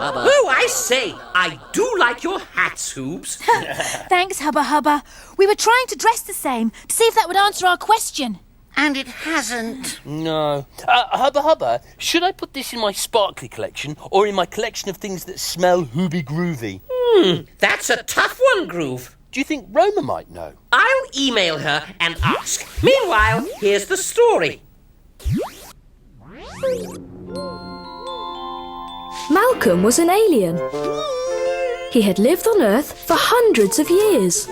Oh, I say, I do like your hats, Hoobs. Thanks, Hubba Hubba. We were trying to dress the same to see if that would answer our question. And it hasn't. No. Hubba Hubba, should I put this in my sparkly collection or in my collection of things that smell hooby groovy? That's a tough one, Groove. Do you think Roma might know? I'll email her and ask. Meanwhile, here's the story. Malcolm was an alien. He had lived on Earth for hundreds of years.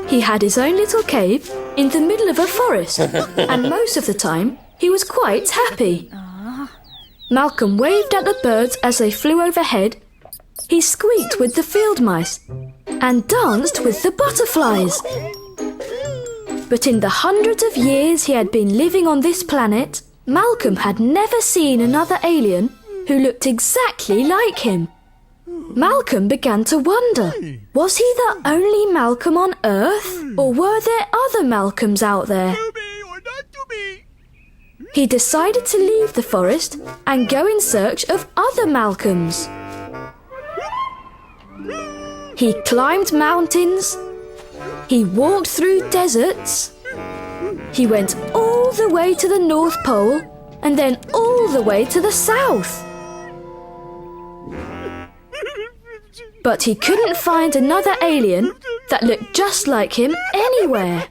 He had his own little cave in the middle of a forest, and most of the time he was quite happy. Malcolm waved at the birds as they flew overhead. He squeaked with the field mice and danced with the butterflies. But in the hundreds of years he had been living on this planet, Malcolm had never seen another alien who looked exactly like him. Malcolm began to wonder, was he the only Malcolm on Earth, or were there other Malcolms out there? To be or not to be? He decided to leave the forest and go in search of other Malcolms. He climbed mountains. He walked through deserts. He went all the way to the North Pole and then all the way to the South. But he couldn't find another alien that looked just like him anywhere.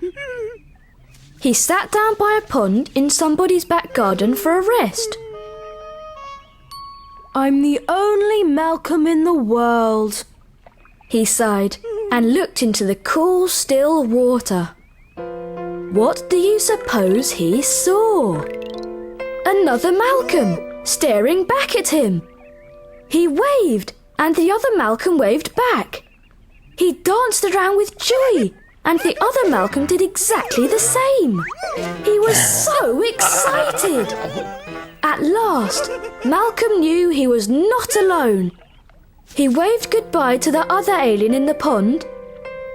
He sat down by a pond in somebody's back garden for a rest. I'm the only Malcolm in the world. He sighed and looked into the cool, still water. What do you suppose he saw? Another Malcolm staring back at him. He waved, and the other Malcolm waved back. He danced around with joy, and the other Malcolm did exactly the same. He was so excited. At last, Malcolm knew he was not alone. He waved goodbye to the other alien in the pond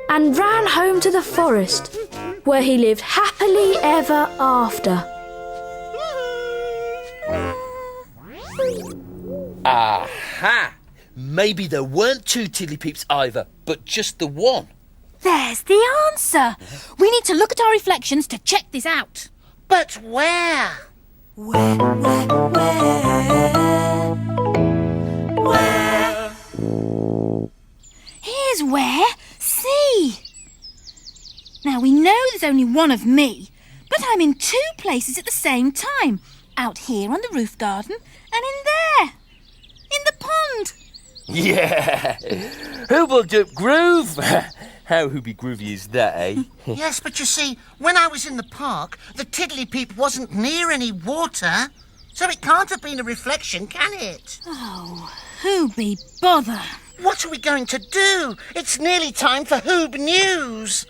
and ran home to the forest, where he lived happily ever after. Aha! Maybe there weren't two Tiddly-Peeps either, but just the one. There's the answer. We need to look at our reflections to check this out. But where? Where? Here's where. See? Now, we know there's only one of me, but I'm in two places at the same time. Out here on the roof garden and in there. In the pond. Yeah! Hooble-doop groove! How hooby groovy is that, eh? Yes, but you see, when I was in the park, the Tiddly-Peep wasn't near any water, so it can't have been a reflection, can it? Oh, Hooby bother. What are we going to do? It's nearly time for Hoob News.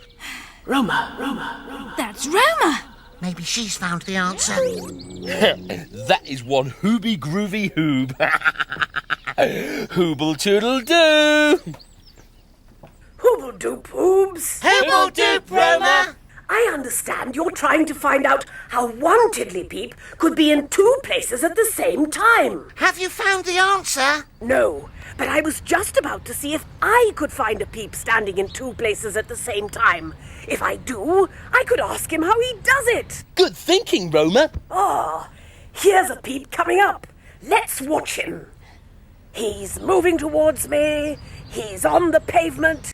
Roma. That's Roma. Maybe she's found the answer. That is one hooby groovy hoob. Hooble-toodle-doo! Hoobledoop, Hoobs. Hooble-doop, Roma. I understand you're trying to find out how one Tiddly-Peep could be in two places at the same time. Have you found the answer? No, but I was just about to see if I could find a peep standing in two places at the same time. If I do, I could ask him how he does it. Good thinking, Roma. Here's a peep coming up. Let's watch him. He's moving towards me. He's on the pavement.